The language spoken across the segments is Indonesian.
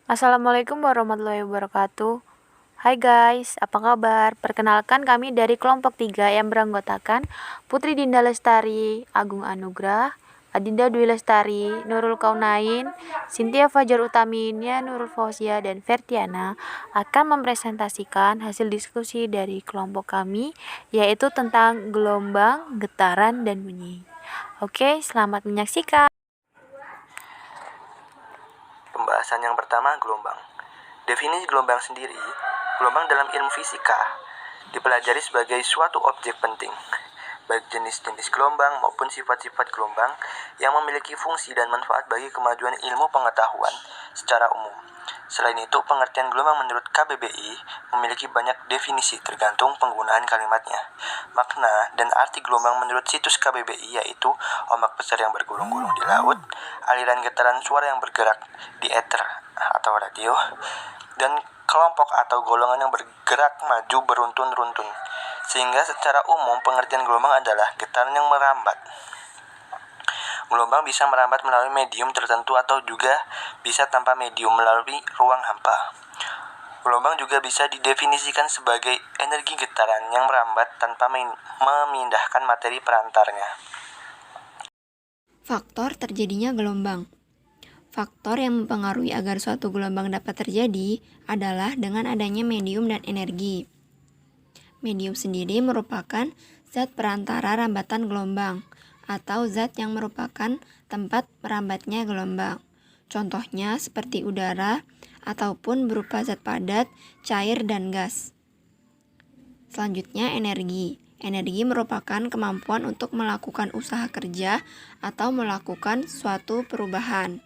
Assalamualaikum warahmatullahi wabarakatuh. Hai guys, apa kabar? Perkenalkan kami dari kelompok 3 yang beranggotakan Putri Dinda Lestari, Agung Anugrah, Adinda Dwi Lestari, Nurul Kaunain, Cynthia Fajar Utaminia, Nurul Fauzia, dan Fertiana akan mempresentasikan hasil diskusi dari kelompok kami, yaitu tentang gelombang, getaran, dan bunyi. Oke, selamat menyaksikan. Pembahasan yang pertama, gelombang. Definisi gelombang sendiri, gelombang dalam ilmu fisika dipelajari sebagai suatu objek penting, baik jenis-jenis gelombang maupun sifat-sifat gelombang yang memiliki fungsi dan manfaat bagi kemajuan ilmu pengetahuan secara umum. Selain itu, pengertian gelombang menurut KBBI memiliki banyak definisi tergantung penggunaan kalimatnya. Makna dan arti gelombang menurut situs KBBI yaitu ombak besar yang bergulung-gulung di laut, aliran getaran suara yang bergerak di ether atau radio, dan kelompok atau golongan yang bergerak maju beruntun-runtun. Sehingga secara umum pengertian gelombang adalah getaran yang merambat. Gelombang bisa merambat melalui medium tertentu atau juga bisa tanpa medium melalui ruang hampa. Gelombang juga bisa didefinisikan sebagai energi getaran yang merambat tanpa memindahkan materi perantarnya. Faktor terjadinya gelombang. Faktor yang mempengaruhi agar suatu gelombang dapat terjadi adalah dengan adanya medium dan energi. Medium sendiri merupakan zat perantara rambatan gelombang atau zat yang merupakan tempat merambatnya gelombang. Contohnya seperti udara ataupun berupa zat padat, cair, dan gas. Selanjutnya energi. Energi merupakan kemampuan untuk melakukan usaha kerja atau melakukan suatu perubahan.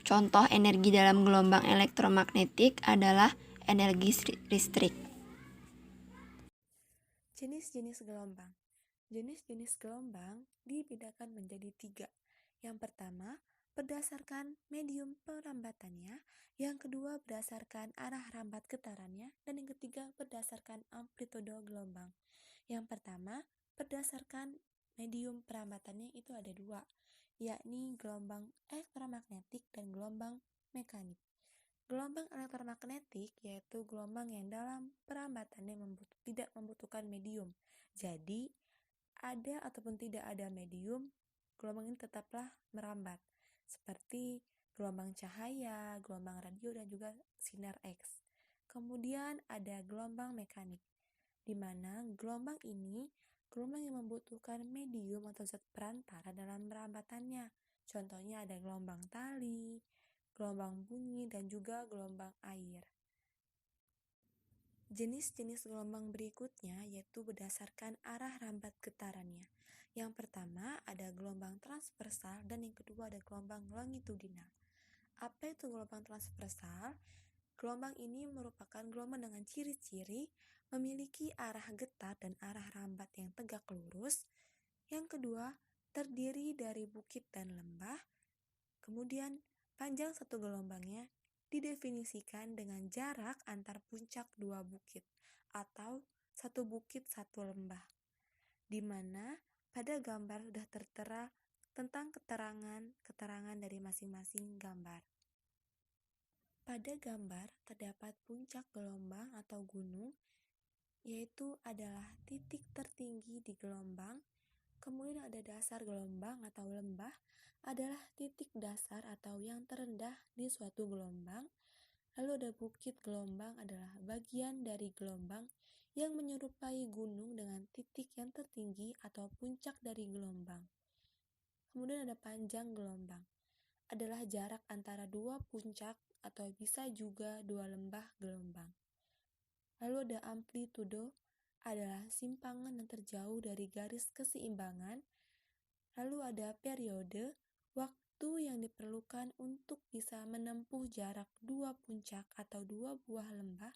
Contoh energi dalam gelombang elektromagnetik adalah energi listrik. Jenis-jenis gelombang. Jenis-jenis gelombang dibedakan menjadi 3. Yang pertama, berdasarkan medium perambatannya. Yang kedua, berdasarkan arah rambat getarannya. Dan yang ketiga, berdasarkan amplitudo gelombang. Yang pertama, berdasarkan medium perambatannya itu ada 2, yakni gelombang elektromagnetik dan gelombang mekanik. Gelombang elektromagnetik yaitu gelombang yang dalam perambatannya tidak membutuhkan medium. Jadi, ada ataupun tidak ada medium, gelombang ini tetaplah merambat. Seperti gelombang cahaya, gelombang radio, dan juga sinar X. Kemudian ada gelombang mekanik, di mana gelombang ini gelombang yang membutuhkan medium atau zat perantara dalam perambatannya. Contohnya ada gelombang tali, gelombang bunyi, dan juga gelombang air. Jenis-jenis gelombang berikutnya yaitu berdasarkan arah rambat getarannya. Yang pertama ada gelombang transversal dan yang kedua ada gelombang longitudinal. Apa itu gelombang transversal? Gelombang ini merupakan gelombang dengan ciri-ciri memiliki arah getar dan arah rambat yang tegak lurus. Yang kedua, terdiri dari bukit dan lembah. Kemudian, panjang satu gelombangnya didefinisikan dengan jarak antar puncak dua bukit atau satu bukit satu lembah, di mana pada gambar sudah tertera tentang keterangan dari masing-masing gambar. Pada gambar terdapat puncak gelombang atau gunung, yaitu adalah titik tertinggi di gelombang. Kemudian ada dasar gelombang atau lembah, adalah titik dasar atau yang terendah di suatu gelombang. Lalu ada bukit gelombang adalah bagian dari gelombang yang menyerupai gunung dengan titik yang tertinggi atau puncak dari gelombang. Kemudian ada panjang gelombang, adalah jarak antara dua puncak atau bisa juga dua lembah gelombang. Lalu ada amplitudo, adalah simpangan yang terjauh dari garis keseimbangan. Lalu ada periode, waktu yang diperlukan untuk bisa menempuh jarak dua puncak atau dua buah lembah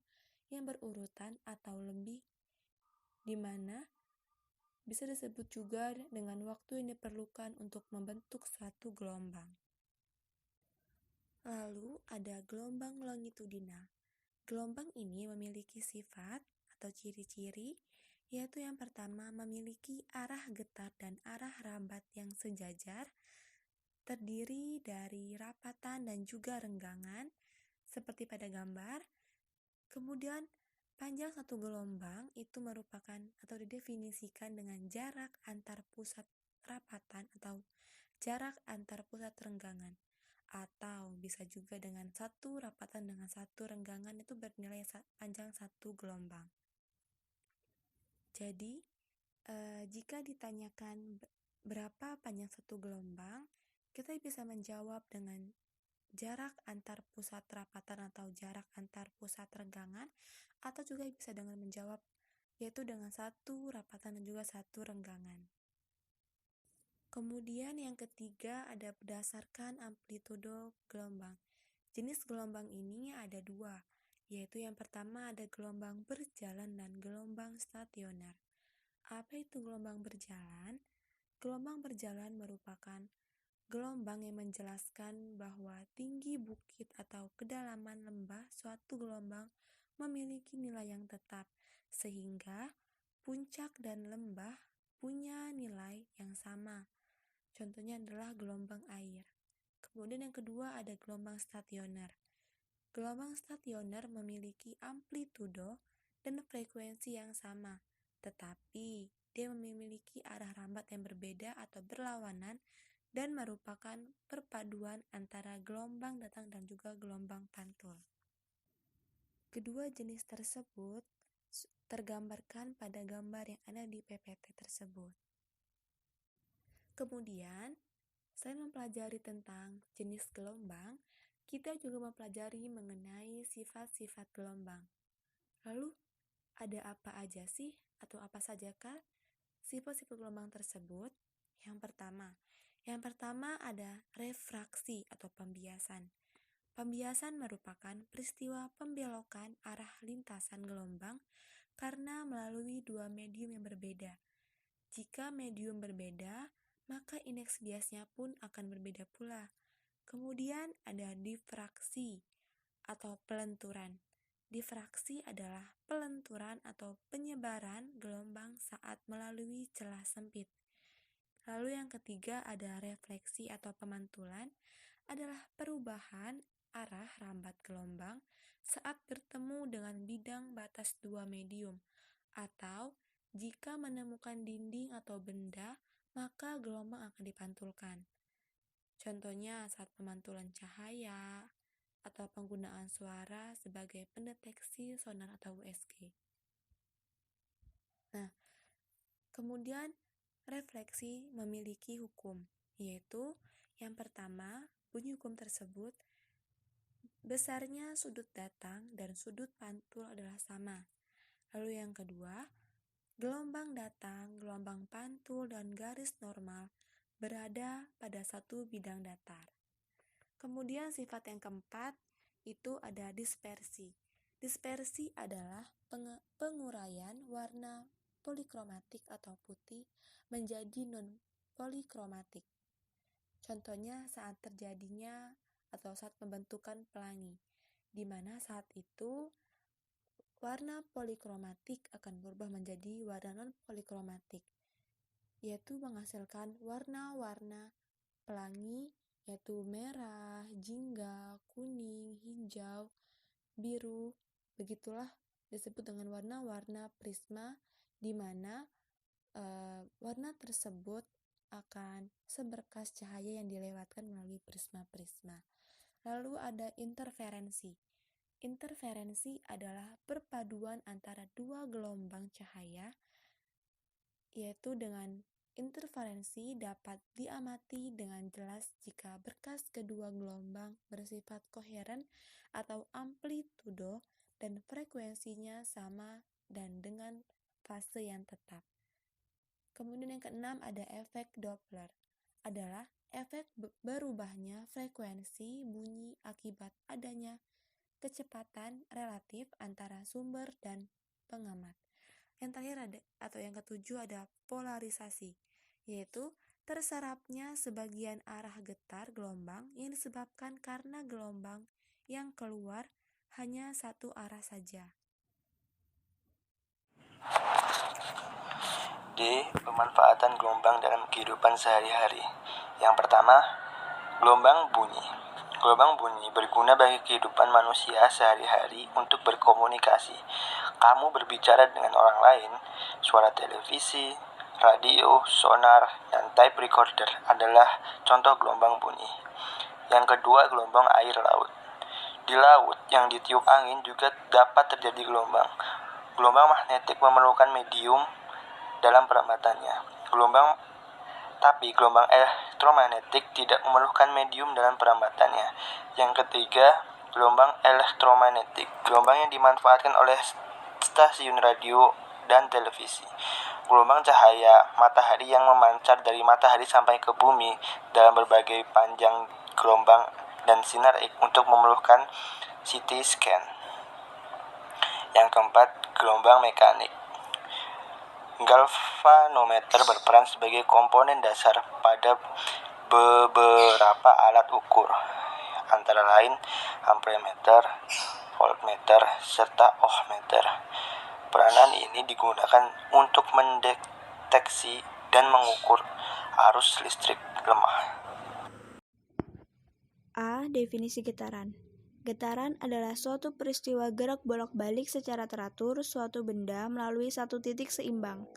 yang berurutan atau lebih, di mana bisa disebut juga dengan waktu yang diperlukan untuk membentuk suatu gelombang. Lalu ada gelombang longitudinal. Gelombang ini memiliki sifat atau ciri-ciri, yaitu yang pertama memiliki arah getar dan arah rambat yang sejajar, terdiri dari rapatan dan juga renggangan. seperti pada gambar. Kemudian panjang satu gelombang itu merupakan atau didefinisikan dengan jarak antar pusat rapatan atau jarak antar pusat renggangan, atau bisa juga dengan satu rapatan dengan satu renggangan itu bernilai panjang satu gelombang. Jadi jika ditanyakan berapa panjang satu gelombang, kita bisa menjawab dengan jarak antar pusat rapatan atau jarak antar pusat renggangan, atau juga bisa dengan menjawab yaitu dengan satu rapatan dan juga satu renggangan. Kemudian yang ketiga ada berdasarkan amplitudo gelombang. Jenis gelombang ini ada dua, yaitu yang pertama ada gelombang berjalan dan gelombang stasioner. Apa itu gelombang berjalan? Gelombang berjalan merupakan gelombang yang menjelaskan bahwa tinggi bukit atau kedalaman lembah suatu gelombang memiliki nilai yang tetap, sehingga puncak dan lembah punya nilai yang sama. Contohnya adalah gelombang air. Kemudian yang kedua ada gelombang stasioner. Gelombang stasioner memiliki amplitudo dan frekuensi yang sama, tetapi dia memiliki arah rambat yang berbeda atau berlawanan dan merupakan perpaduan antara gelombang datang dan juga gelombang pantul. Kedua jenis tersebut tergambarkan pada gambar yang ada di PPT tersebut. Kemudian, selain mempelajari tentang jenis gelombang, kita juga mempelajari mengenai sifat-sifat gelombang. Lalu, ada apa aja sih atau apa sajakah sifat-sifat gelombang tersebut? Yang pertama ada refraksi atau pembiasan. Pembiasan merupakan peristiwa pembelokan arah lintasan gelombang karena melalui dua medium yang berbeda. Jika medium berbeda, maka indeks biasnya pun akan berbeda pula. Kemudian ada difraksi atau pelenturan. Difraksi adalah pelenturan atau penyebaran gelombang saat melalui celah sempit. Lalu yang ketiga ada refleksi atau pemantulan, adalah perubahan arah rambat gelombang saat bertemu dengan bidang batas dua medium, atau jika menemukan dinding atau benda, maka gelombang akan dipantulkan. Contohnya saat pemantulan cahaya atau penggunaan suara sebagai pendeteksi sonar atau USG. Nah, kemudian refleksi memiliki hukum, yaitu yang pertama, bunyi hukum tersebut besarnya sudut datang dan sudut pantul adalah sama. Lalu yang kedua, gelombang datang, gelombang pantul, dan garis normal berada pada satu bidang datar. Kemudian sifat yang keempat itu ada dispersi. Dispersi adalah penguraian warna polikromatik atau putih menjadi non-polikromatik. Contohnya saat terjadinya atau saat pembentukan pelangi, di mana saat itu warna polikromatik akan berubah menjadi warna non-polikromatik, yaitu menghasilkan warna-warna pelangi yaitu merah, jingga, kuning, hijau, biru. Begitulah disebut dengan warna-warna prisma, di mana warna tersebut akan seberkas cahaya yang dilewatkan melalui prisma-prisma. Lalu ada interferensi. Interferensi adalah perpaduan antara dua gelombang cahaya, yaitu dengan interferensi dapat diamati dengan jelas jika berkas kedua gelombang bersifat koheren atau amplitudo dan frekuensinya sama dan dengan fase yang tetap. Kemudian yang keenam ada efek Doppler, adalah efek berubahnya frekuensi bunyi akibat adanya kecepatan relatif antara sumber dan pengamat. Yang terakhir ada atau yang ketujuh ada polarisasi, yaitu terserapnya sebagian arah getar gelombang yang disebabkan karena gelombang yang keluar hanya satu arah saja. D. Pemanfaatan gelombang dalam kehidupan sehari-hari. Yang pertama, gelombang bunyi. Gelombang bunyi berguna bagi kehidupan manusia sehari-hari untuk berkomunikasi. Kamu berbicara dengan orang lain, suara televisi, radio, sonar, dan tape recorder adalah contoh gelombang bunyi. Yang kedua, gelombang air laut. Di laut yang ditiup angin juga dapat terjadi gelombang. Gelombang magnetik memerlukan medium dalam perambatannya. Tapi gelombang elektromagnetik tidak memerlukan medium dalam perambatannya. Yang ketiga, gelombang elektromagnetik. Gelombang yang dimanfaatkan oleh stasiun radio dan televisi. Gelombang cahaya matahari yang memancar dari matahari sampai ke bumi dalam berbagai panjang gelombang dan sinar untuk memerlukan CT scan. Yang keempat, gelombang mekanik. Galvanometer berperan sebagai komponen dasar pada beberapa alat ukur, antara lain ampermeter, voltmeter, serta ohmmeter. Peranan ini digunakan untuk mendeteksi dan mengukur arus listrik lemah. A. Definisi getaran. Getaran adalah suatu peristiwa gerak bolak-balik secara teratur suatu benda melalui satu titik seimbang.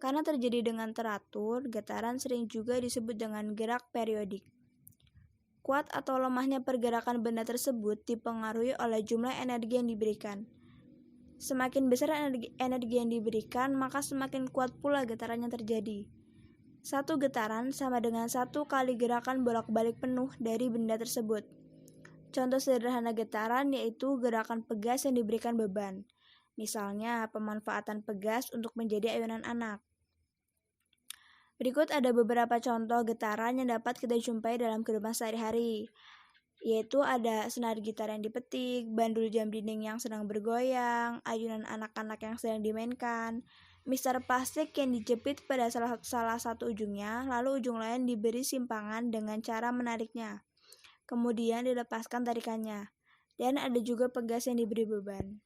Karena terjadi dengan teratur, getaran sering juga disebut dengan gerak periodik. Kuat atau lemahnya pergerakan benda tersebut dipengaruhi oleh jumlah energi yang diberikan. Semakin besar energi yang diberikan, maka semakin kuat pula getaran yang terjadi. Satu getaran sama dengan satu kali gerakan bolak-balik penuh dari benda tersebut. Contoh sederhana getaran yaitu gerakan pegas yang diberikan beban. Misalnya, pemanfaatan pegas untuk menjadi ayunan anak. Berikut ada beberapa contoh getaran yang dapat kita jumpai dalam kehidupan sehari-hari, yaitu ada senar gitar yang dipetik, bandul jam dinding yang sedang bergoyang, ayunan anak-anak yang sedang dimainkan, mistar plastik yang dijepit pada salah satu ujungnya, lalu ujung lain diberi simpangan dengan cara menariknya. Kemudian dilepaskan tarikannya, dan ada juga pegas yang diberi beban.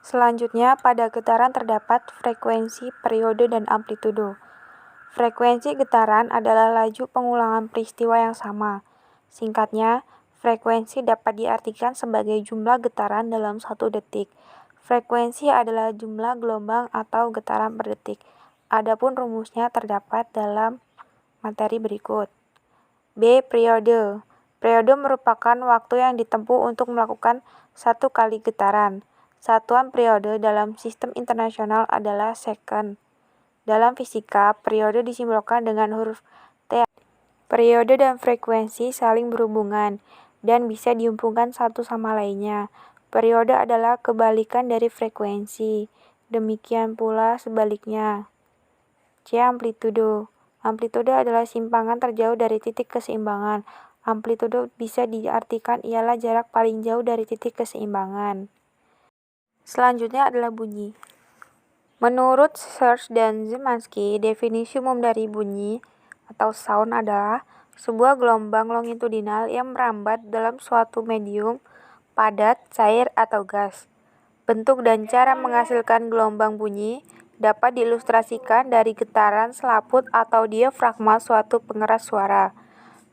Selanjutnya, pada getaran terdapat frekuensi, periode, dan amplitudo. Frekuensi getaran adalah laju pengulangan peristiwa yang sama. Singkatnya, frekuensi dapat diartikan sebagai jumlah getaran dalam 1 detik. Frekuensi adalah jumlah gelombang atau getaran per detik. Adapun rumusnya terdapat dalam materi berikut. B. Periode. Periode merupakan waktu yang ditempuh untuk melakukan satu kali getaran. Satuan periode dalam sistem internasional adalah second. Dalam fisika, periode disimbolkan dengan huruf T. Periode dan frekuensi saling berhubungan dan bisa dihubungkan satu sama lainnya. Periode adalah kebalikan dari frekuensi. Demikian pula sebaliknya. C. Amplitudo. Amplitudo adalah simpangan terjauh dari titik keseimbangan. Amplitudo bisa diartikan ialah jarak paling jauh dari titik keseimbangan. Selanjutnya adalah bunyi. Menurut Search dan Zemansky, definisi umum dari bunyi atau sound adalah sebuah gelombang longitudinal yang merambat dalam suatu medium, padat, cair, atau gas. Bentuk dan cara menghasilkan gelombang bunyi dapat diilustrasikan dari getaran selaput atau diafragma suatu pengeras suara.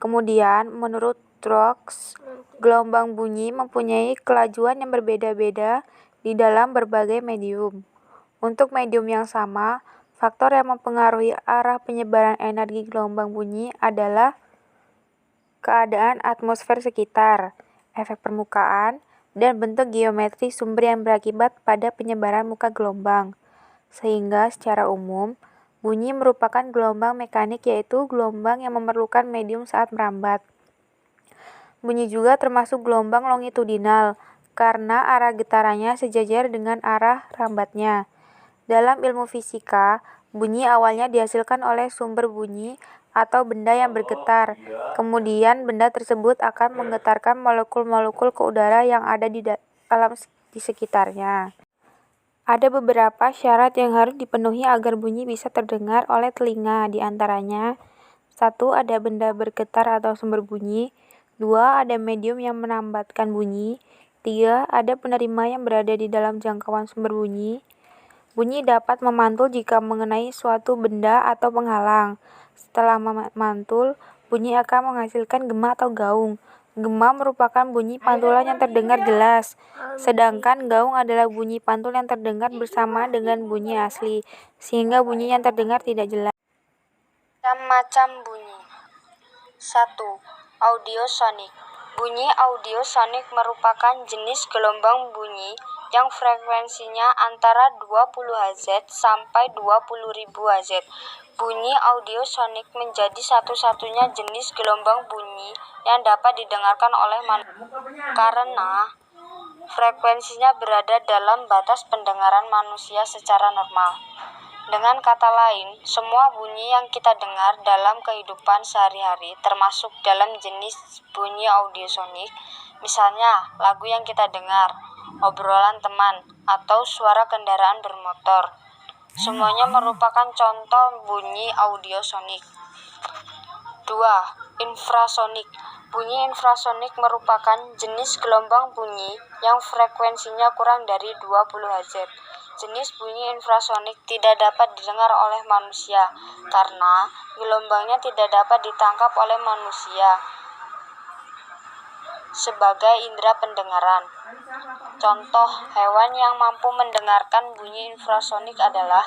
Kemudian, menurut Trox, gelombang bunyi mempunyai kelajuan yang berbeda-beda di dalam berbagai medium. Untuk medium yang sama, faktor yang mempengaruhi arah penyebaran energi gelombang bunyi adalah keadaan atmosfer sekitar, efek permukaan, dan bentuk geometri sumber yang berakibat pada penyebaran muka gelombang. Sehingga secara umum, bunyi merupakan gelombang mekanik yaitu gelombang yang memerlukan medium saat merambat. Bunyi juga termasuk gelombang longitudinal karena arah getarannya sejajar dengan arah rambatnya. Dalam ilmu fisika, bunyi awalnya dihasilkan oleh sumber bunyi atau benda yang bergetar. Kemudian benda tersebut akan menggetarkan molekul-molekul ke udara yang ada di sekitarnya. Ada beberapa syarat yang harus dipenuhi agar bunyi bisa terdengar oleh telinga, di antaranya 1. Ada benda bergetar atau sumber bunyi. 2. Ada medium yang merambatkan bunyi. 3. Ada penerima yang berada di dalam jangkauan sumber bunyi. Bunyi dapat memantul jika mengenai suatu benda atau penghalang. Setelah memantul, bunyi akan menghasilkan gema atau gaung. Gema merupakan bunyi pantulan yang terdengar jelas, sedangkan gaung adalah bunyi pantul yang terdengar bersama dengan bunyi asli, sehingga bunyi yang terdengar tidak jelas. Macam-macam bunyi. 1. Audiosonik. Bunyi audiosonik merupakan jenis gelombang bunyi yang frekuensinya antara 20 Hz sampai 20.000 Hz. Bunyi audiosonik menjadi satu-satunya jenis gelombang bunyi yang dapat didengarkan oleh manusia karena frekuensinya berada dalam batas pendengaran manusia secara normal. Dengan kata lain, semua bunyi yang kita dengar dalam kehidupan sehari-hari termasuk dalam jenis bunyi audiosonik, misalnya lagu yang kita dengar, obrolan teman, atau suara kendaraan bermotor. Semuanya merupakan contoh bunyi audiosonik. 2. Infrasonik. Bunyi infrasonik merupakan jenis gelombang bunyi yang frekuensinya kurang dari 20 Hz. Jenis bunyi infrasonik tidak dapat didengar oleh manusia karena gelombangnya tidak dapat ditangkap oleh manusia sebagai indera pendengaran. Contoh hewan yang mampu mendengarkan bunyi infrasonik adalah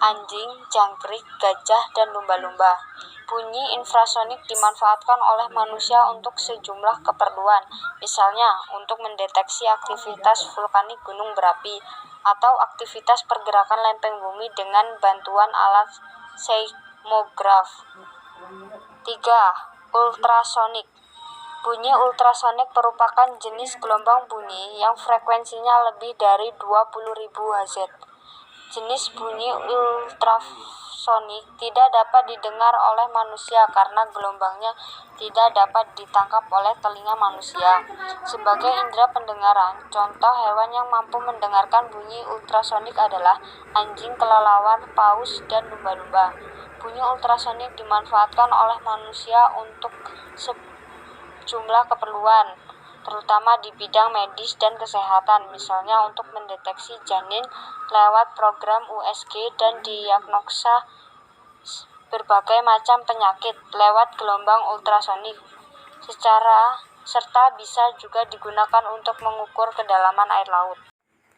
anjing, jangkrik, gajah, dan lumba-lumba. Bunyi infrasonik dimanfaatkan oleh manusia untuk sejumlah keperluan, misalnya untuk mendeteksi aktivitas vulkanik gunung berapi atau aktivitas pergerakan lempeng bumi dengan bantuan alat seismograf. 3. Ultrasonik. Bunyi ultrasonik merupakan jenis gelombang bunyi yang frekuensinya lebih dari 20.000 Hz. Jenis bunyi ultrasonik tidak dapat didengar oleh manusia karena gelombangnya tidak dapat ditangkap oleh telinga manusia. Sebagai indera pendengaran, contoh hewan yang mampu mendengarkan bunyi ultrasonik adalah anjing, kelelawar, paus, dan lumba-lumba. Bunyi ultrasonik dimanfaatkan oleh manusia untuk jumlah keperluan, terutama di bidang medis dan kesehatan, misalnya untuk mendeteksi janin lewat program USG dan diagnosa berbagai macam penyakit lewat gelombang ultrasonik. Serta bisa juga digunakan untuk mengukur kedalaman air laut.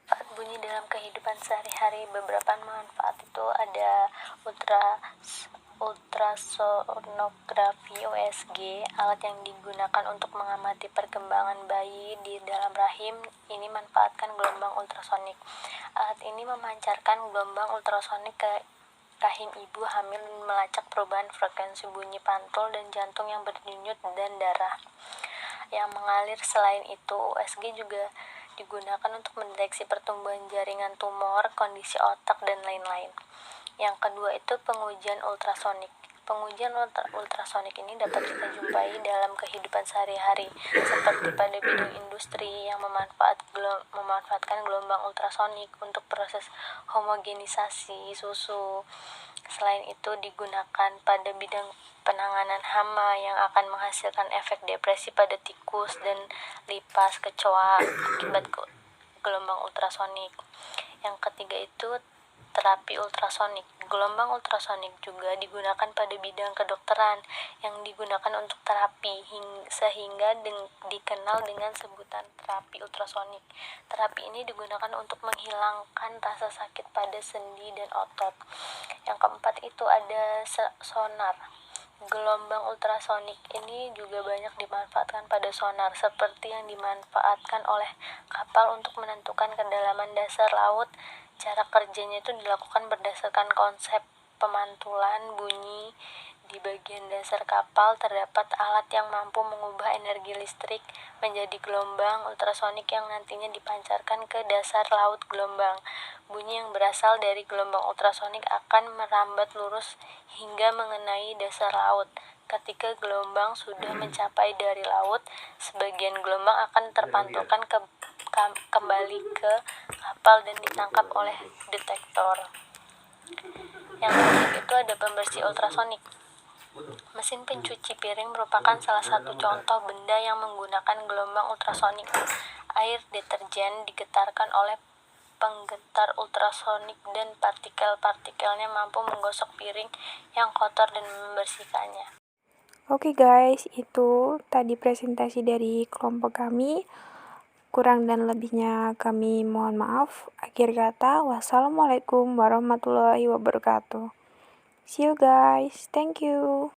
Manfaat bunyi dalam kehidupan sehari-hari. Beberapa manfaat itu ada ultrasonografi USG, alat yang digunakan untuk mengamati perkembangan bayi di dalam rahim. Ini manfaatkan gelombang ultrasonik. Alat ini memancarkan gelombang ultrasonik ke rahim ibu hamil dan melacak perubahan frekuensi bunyi pantul dan jantung yang berdenyut dan darah yang mengalir. Selain itu, USG juga digunakan untuk mendeteksi pertumbuhan jaringan tumor, kondisi otak, dan lain-lain. Yang kedua itu pengujian ultrasonik. Pengujian ultrasonik ini dapat kita jumpai dalam kehidupan sehari-hari, seperti pada bidang industri yang memanfaatkan gelombang ultrasonik untuk proses homogenisasi susu. Selain itu digunakan pada bidang penanganan hama yang akan menghasilkan efek depresi pada tikus dan lipas kecoa akibat gelombang ultrasonik. Yang ketiga itu terapi ultrasonik. Gelombang ultrasonik juga digunakan pada bidang kedokteran yang digunakan untuk terapi sehingga dikenal dengan sebutan terapi ultrasonik. Terapi ini digunakan untuk menghilangkan rasa sakit pada sendi dan otot. Yang keempat itu ada sonar. Gelombang ultrasonik ini juga banyak dimanfaatkan pada sonar, seperti yang dimanfaatkan oleh kapal untuk menentukan kedalaman dasar laut. Cara kerjanya itu dilakukan berdasarkan konsep pemantulan bunyi. Di bagian dasar kapal terdapat alat yang mampu mengubah energi listrik menjadi gelombang ultrasonik yang nantinya dipancarkan ke dasar laut. Gelombang bunyi yang berasal dari gelombang ultrasonik akan merambat lurus hingga mengenai dasar laut. Ketika gelombang sudah mencapai dari laut, sebagian gelombang akan terpantulkan kembali ke kapal dan ditangkap oleh detektor. Yang ketiga itu ada pembersih ultrasonik. Mesin pencuci piring merupakan salah satu contoh benda yang menggunakan gelombang ultrasonik. Air deterjen digetarkan oleh penggetar ultrasonik dan partikel-partikelnya mampu menggosok piring yang kotor dan membersihkannya. Oke guys, itu tadi presentasi dari kelompok kami. Kurang dan lebihnya kami mohon maaf. Akhir kata, wassalamualaikum warahmatullahi wabarakatuh. See you guys. Thank you.